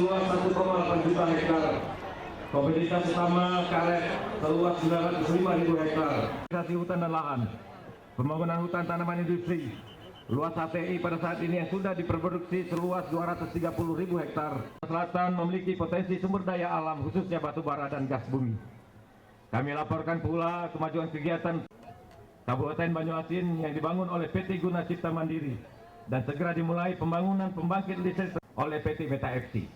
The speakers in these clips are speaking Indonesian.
seluas 1,8 juta hektar. Komoditas utama karet seluas 905.000 hektar. Realisasi hutan dan lahan, pembangunan hutan tanaman industri, luas HTI pada saat ini yang sudah diproduksi seluas 230.000 hektar. Selatan memiliki potensi sumber daya alam khususnya batu bara dan gas bumi. Kami laporkan pula kemajuan kegiatan Kabupaten Banyuasin yang dibangun oleh PT Guna Cipta Mandiri dan segera dimulai pembangunan pembangkit listrik oleh PT Beta FC.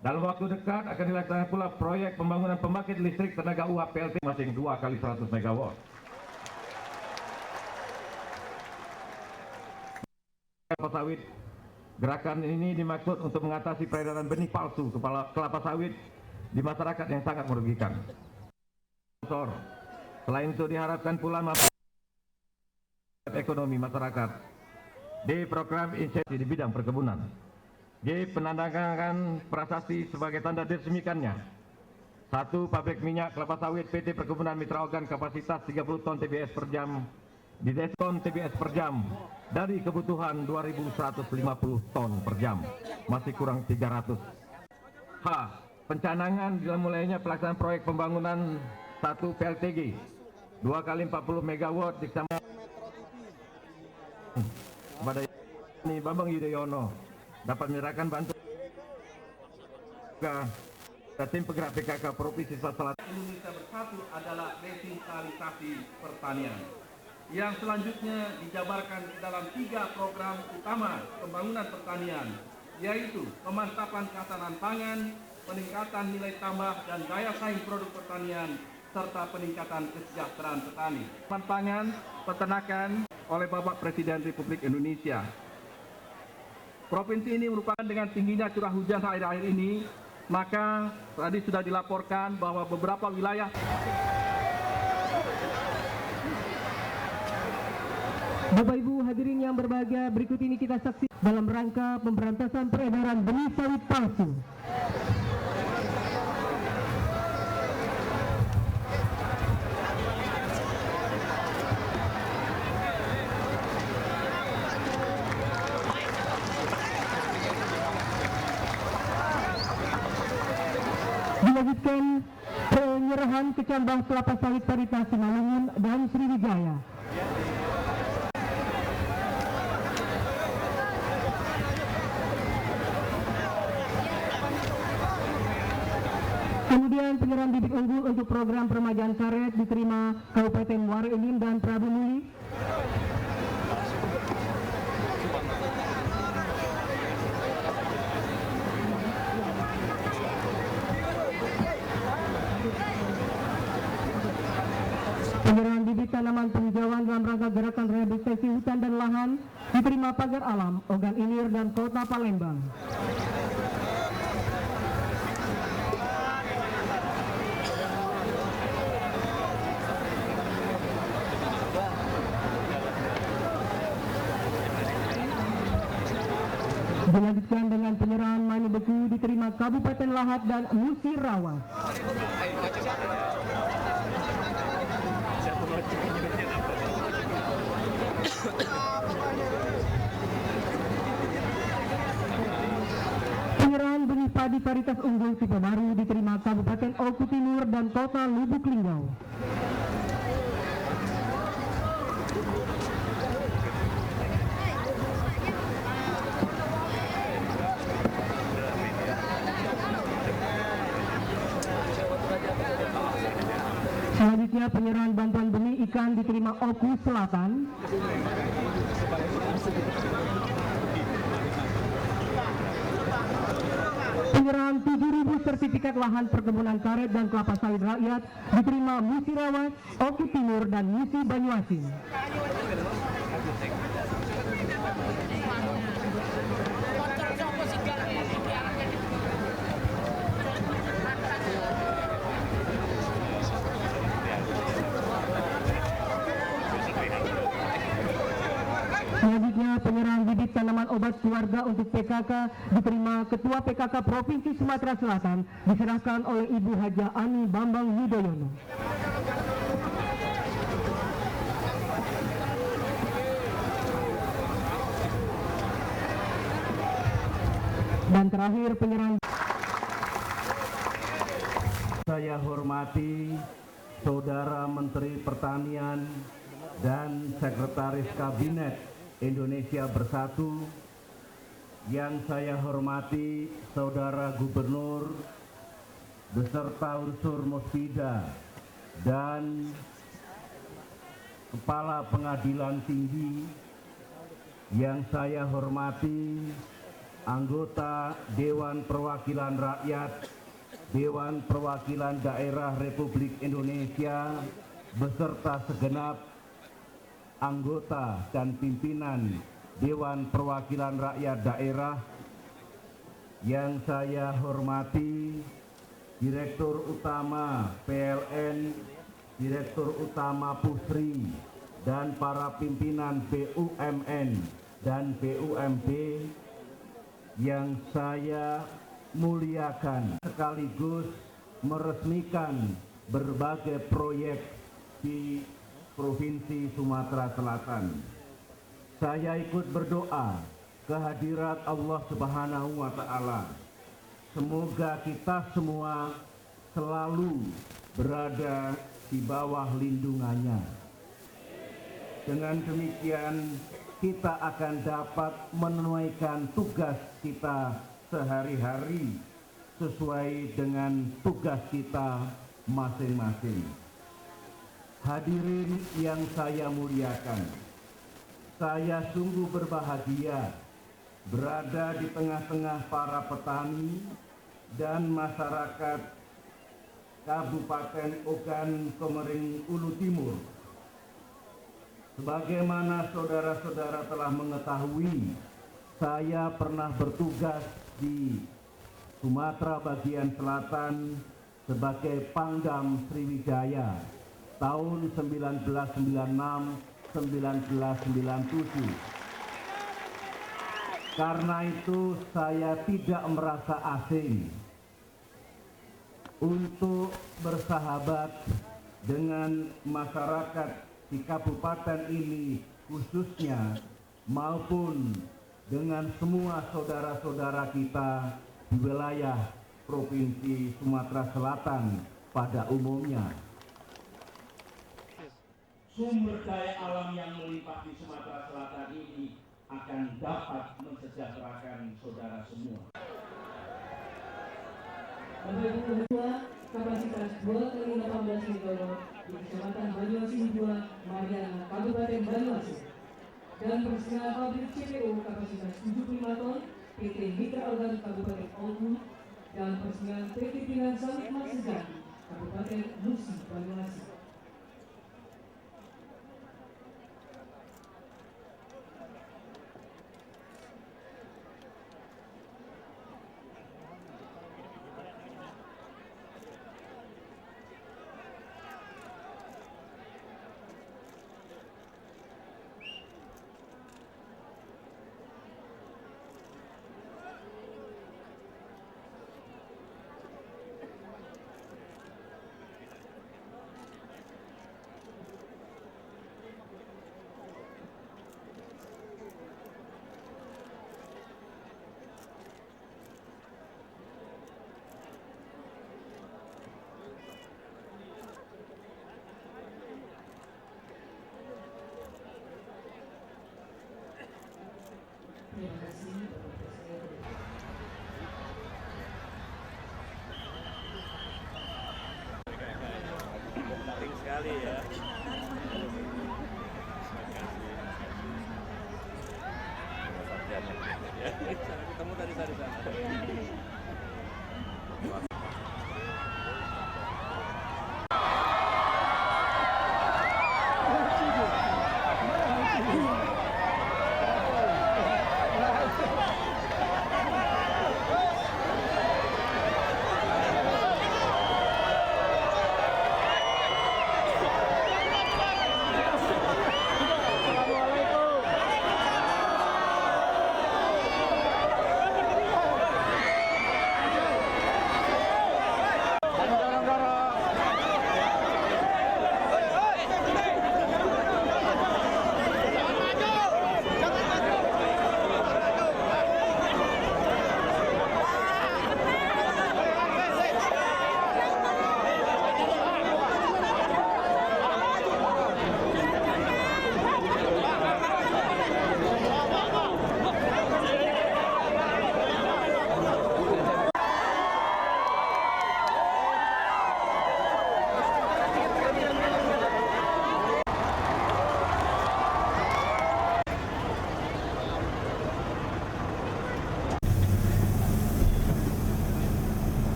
Dalam waktu dekat akan dilaksanakan pula proyek pembangunan pembangkit listrik tenaga uap PLT masing 2 kali 100 MW. Kelapa sawit. Gerakan ini dimaksud untuk mengatasi peredaran benih palsu kelapa sawit di masyarakat yang sangat merugikan. Selain itu diharapkan pula ekonomi masyarakat di program insentif di bidang perkebunan. G. Penandatanganan prasasti sebagai tanda diresmikannya 1. Pabrik minyak kelapa sawit PT Perkebunan Mitra Ogan kapasitas 30 ton TBS per jam di ton TBS per jam dari kebutuhan 2.150 ton per jam, masih kurang 300. H. Pencanangan dimulainya pelaksanaan proyek pembangunan 1 PLTG 2 kali 40 MW di Kecamatan kepada Bambang Yudhoyono dapat menyerahkan bantuan ke tim penggerak PKK Provinsi Selatan. Indonesia Bersatu adalah revitalisasi pertanian yang selanjutnya dijabarkan dalam 3 program utama pembangunan pertanian, yaitu pemantapan ketahanan pangan, peningkatan nilai tambah dan daya saing produk pertanian, serta peningkatan kesejahteraan petani. Pangan peternakan oleh Bapak Presiden Republik Indonesia. Provinsi ini merupakan dengan tingginya curah hujan akhir-akhir ini, maka tadi sudah dilaporkan bahwa beberapa wilayah Bapak Ibu hadirin yang berbahagia, berikut ini kita saksikan dalam rangka pemberantasan peredaran benih sawit palsu. Dilanjutkan penyerahan kecambah kelapa sawit varietas Simalungun dan Sriwijaya. Kemudian penyerahan bibit unggul untuk program peremajaan karet diterima Kabupaten Muara Enim dan Prabu Muli. Penyerahan bibit tanaman penghijauan dalam rangka gerakan rehabilitasi hutan dan lahan diterima Pagar Alam, Ogan Ilir dan Kota Palembang. Dilanjutkan dengan penyerahan mani beku diterima Kabupaten Lahat dan Musirawas. Penyerahan benih padi varietas unggul tipe baru diterima Kabupaten Oku Timur dan Kota Lubuk Linggau. Selanjutnya penyerahan bantuan benih ikan diterima Oku Selatan. Penyerahan 7.000 sertifikat lahan perkebunan karet dan kelapa sawit rakyat diterima Musirawas, Oku Timur dan Musi Banyuasin. Selanjutnya penyerahan bibit tanaman obat keluarga untuk PKK diterima Ketua PKK Provinsi Sumatera Selatan diserahkan oleh Ibu Haja Ani Bambang Yudhoyono. Dan terakhir penyerahan saya hormati Saudara Menteri Pertanian dan Sekretaris Kabinet Indonesia Bersatu, yang saya hormati Saudara Gubernur beserta unsur Musbida dan Kepala Pengadilan Tinggi, yang saya hormati anggota Dewan Perwakilan Rakyat, Dewan Perwakilan Daerah Republik Indonesia beserta segenap anggota dan pimpinan Dewan Perwakilan Rakyat Daerah, yang saya hormati Direktur Utama PLN, Direktur Utama Pusri, dan para pimpinan BUMN dan BUMD yang saya muliakan, sekaligus meresmikan berbagai proyek di Provinsi Sumatera Selatan. Saya ikut berdoa kehadirat Allah Subhanahu wa Ta'ala. Semoga kita semua selalu berada di bawah lindungannya. Dengan demikian, kita akan dapat menunaikan tugas kita sehari-hari sesuai dengan tugas kita masing-masing. Hadirin yang saya muliakan, saya sungguh berbahagia berada di tengah-tengah para petani dan masyarakat Kabupaten Ogan Komering Ulu Timur. Sebagaimana saudara-saudara telah mengetahui, saya pernah bertugas di Sumatera bagian selatan sebagai Pangdam Sriwijaya tahun 1996-1997. Karena itu saya tidak merasa asing untuk bersahabat dengan masyarakat di kabupaten ini khususnya, maupun dengan semua saudara-saudara kita di wilayah Provinsi Sumatera Selatan pada umumnya. Sumber daya alam yang melimpah di Sumatera Selatan ini akan dapat mensejahterakan saudara semua. Bapak Ibu Ketua, kapasitas 2 kali 18 megawatt di Kecamatan Banyuasin 2, Mariana, Kabupaten Banyuasin. Dan persinggahan pabrik CPO kapasitas 75 ton PT Mitra Organ Kabupaten Ogun, dan persinggahan PT Pilar Sawit Maksejati Kabupaten Musi Banyuasin. Terima kasih Bapak Presiden. Penting sekali ya. Ketemu tadi sana.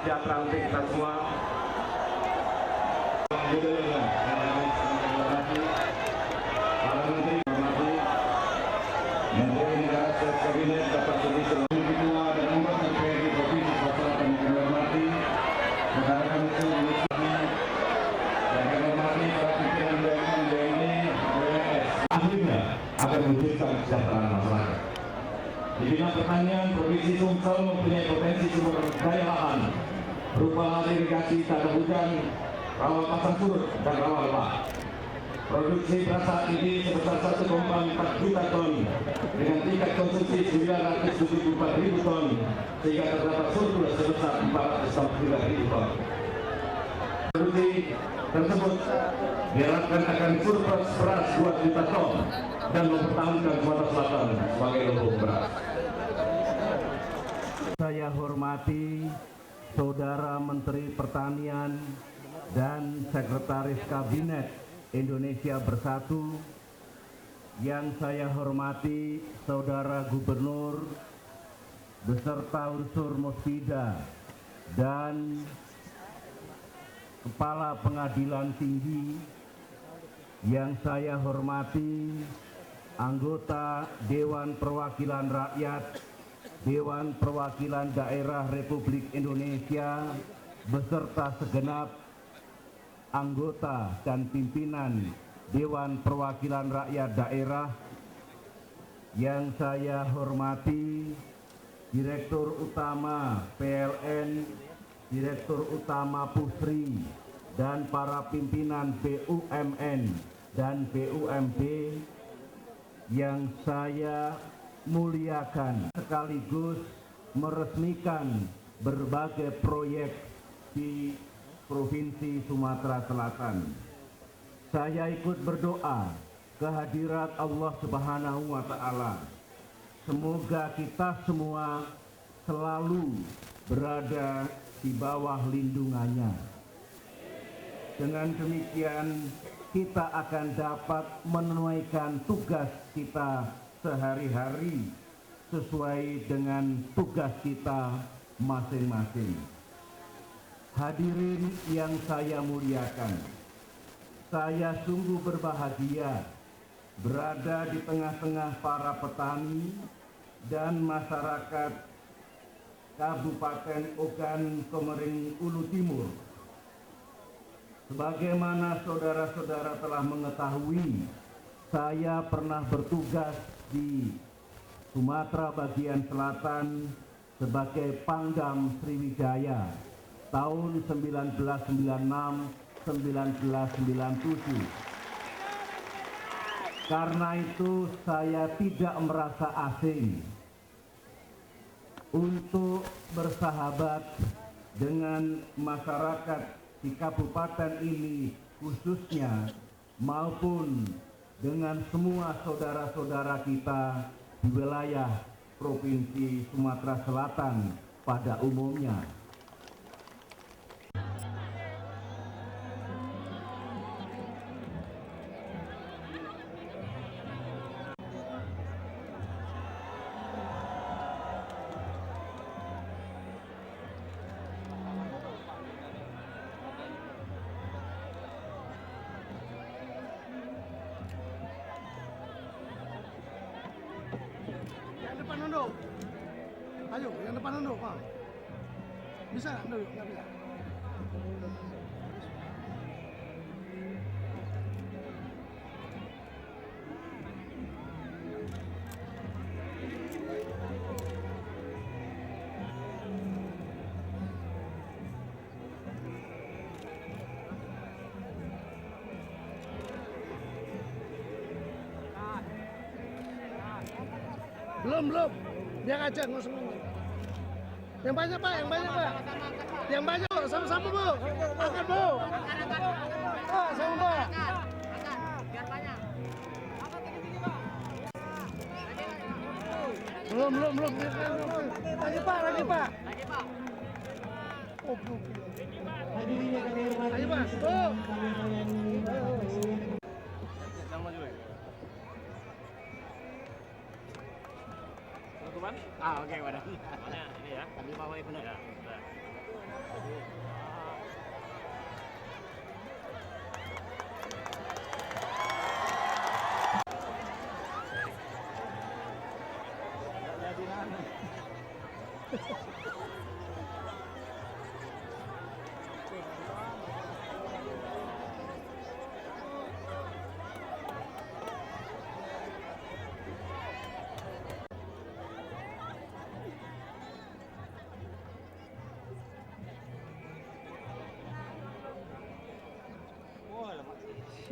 sejahtera untuk kita semua. Para Menteri, Menteri Negara Kabinet, Bapak Sudi Seluruh Ketua dan anggota DPRD Provinsi Sumatera Selatan yang kami hormati, rekan-rekan Indonesia yang kami hormati para pimpinan BUMN, BNI, BUMS, akhirnya akan mewujudkan kesejahteraan masyarakat. Di bidang pertanian, Provinsi Sumsel mempunyai potensi sumber daya lahan berupa lahan irigasi, tak ada hujan, rawa pasang surut, dan rawa lebah. Produksi beras saat ini sebesar 1,4 juta ton dengan tingkat konsumsi 974.000 ton sehingga terdapat surplus sebesar 469.000 ton. Produksi tersebut diharapkan akan surplus beras 2 juta ton dan mempertahankan Sumatera Selatan sebagai lumbung beras. Saya hormati Saudara Menteri Pertanian dan Sekretaris Kabinet Indonesia Bersatu, yang saya hormati Saudara Gubernur beserta unsur Musbida dan Kepala Pengadilan Tinggi, yang saya hormati anggota Dewan Perwakilan Rakyat, Dewan Perwakilan Daerah Republik Indonesia beserta segenap anggota dan pimpinan Dewan Perwakilan Rakyat Daerah, yang saya hormati Direktur Utama PLN, Direktur Utama Pusri, dan para pimpinan BUMN dan BUMD yang saya muliakan, sekaligus meresmikan berbagai proyek di Provinsi Sumatera Selatan. Saya ikut berdoa kehadirat Allah Subhanahu wa Ta'ala. Semoga kita semua selalu berada di bawah lindungannya. Dengan demikian kita akan dapat menunaikan tugas kita sehari-hari sesuai dengan tugas kita masing-masing. Hadirin yang saya muliakan, saya sungguh berbahagia berada di tengah-tengah para petani dan masyarakat Kabupaten Ogan Komering Ulu Timur. Sebagaimana saudara-saudara telah mengetahui, saya pernah bertugas di Sumatera bagian selatan sebagai Pangdam Sriwijaya tahun 1996-1997. Karena itu saya tidak merasa asing untuk bersahabat dengan masyarakat di kabupaten ini khususnya, maupun dengan semua saudara-saudara kita di wilayah Provinsi Sumatera Selatan pada umumnya. Yang depan nunduk. Ayo, yang depan nunduk, Pak. Bisa nggak nunduk? Nggak bisa. Belum. Biar aja, nggak usah ngomong. Yang banyak, Pak, yang banyak, Pak. Yang banyak, sama-sama, Bu. Angkat, Bu. Pak, sama, Pak. Biar banyak. Belum. Lagi, Pak. Lagi, Pak. Oh, belum. Hadirin yang kami hormati, Ayo, Pak. sebelum Bu. kami melayani Penutupan? Ah, oke, wadah. Mana ini ya? Kami bawa benar. Ya, sudah.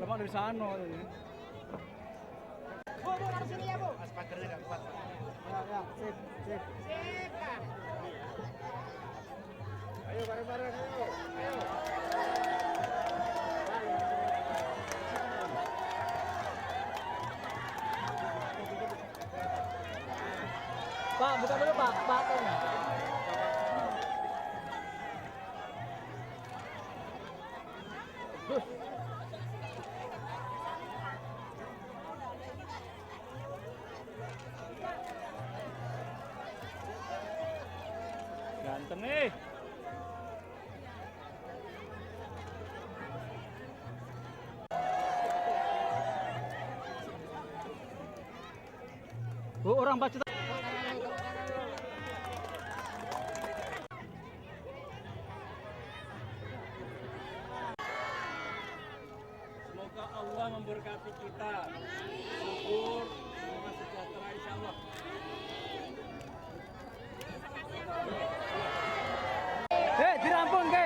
Lemak dari sana. Bu, dari sini ya, Bu. Pagernya nggak kuat. Ya, sip, sip. Sip, Kak. Ayo bareng-bareng, ayo. Ayo. Pak, buka dulu, Pak. Pak. Ganteng nih. Bu, orang baca. Semoga Allah memberkati kita. Syukur, semoga sejahtera insya Allah.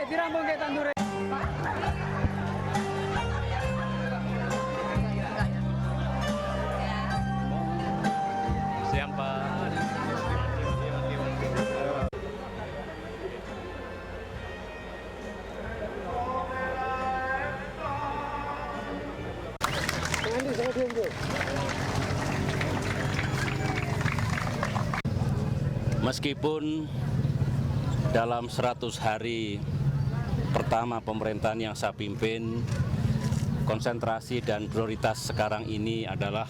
Dirampung ke tandur. Siap, Pak. Meskipun dalam 100 hari pertama pemerintahan yang saya pimpin, konsentrasi dan prioritas sekarang ini adalah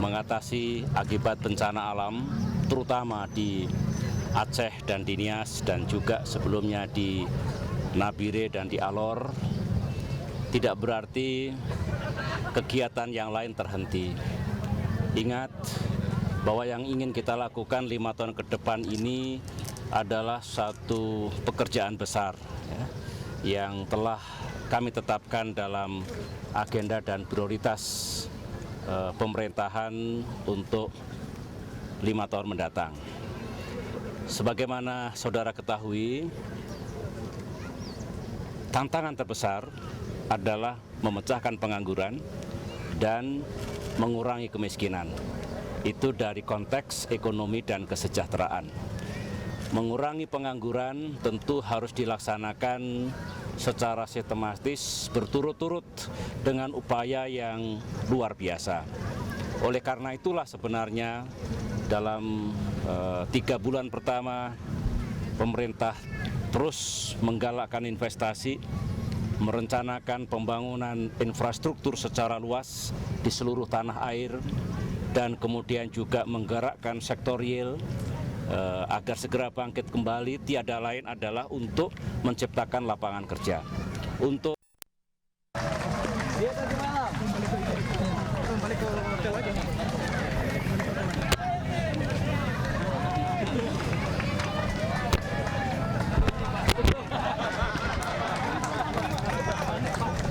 mengatasi akibat bencana alam, terutama di Aceh dan di Nias dan juga sebelumnya di Nabire dan di Alor. Tidak berarti kegiatan yang lain terhenti. Ingat bahwa yang ingin kita lakukan 5 tahun ke depan ini adalah satu pekerjaan besar ya, yang telah kami tetapkan dalam agenda dan prioritas pemerintahan untuk 5 tahun mendatang. Sebagaimana saudara ketahui, tantangan terbesar adalah memecahkan pengangguran dan mengurangi kemiskinan. Itu dari konteks ekonomi dan kesejahteraan. Mengurangi pengangguran tentu harus dilaksanakan secara sistematis berturut-turut dengan upaya yang luar biasa. Oleh karena itulah sebenarnya dalam 3 bulan pertama pemerintah terus menggalakkan investasi, merencanakan pembangunan infrastruktur secara luas di seluruh tanah air, dan kemudian juga menggerakkan sektor real agar segera bangkit kembali. Tiada lain adalah untuk menciptakan lapangan kerja. Untuk Dia tadi malam. Balik ke hotel aja.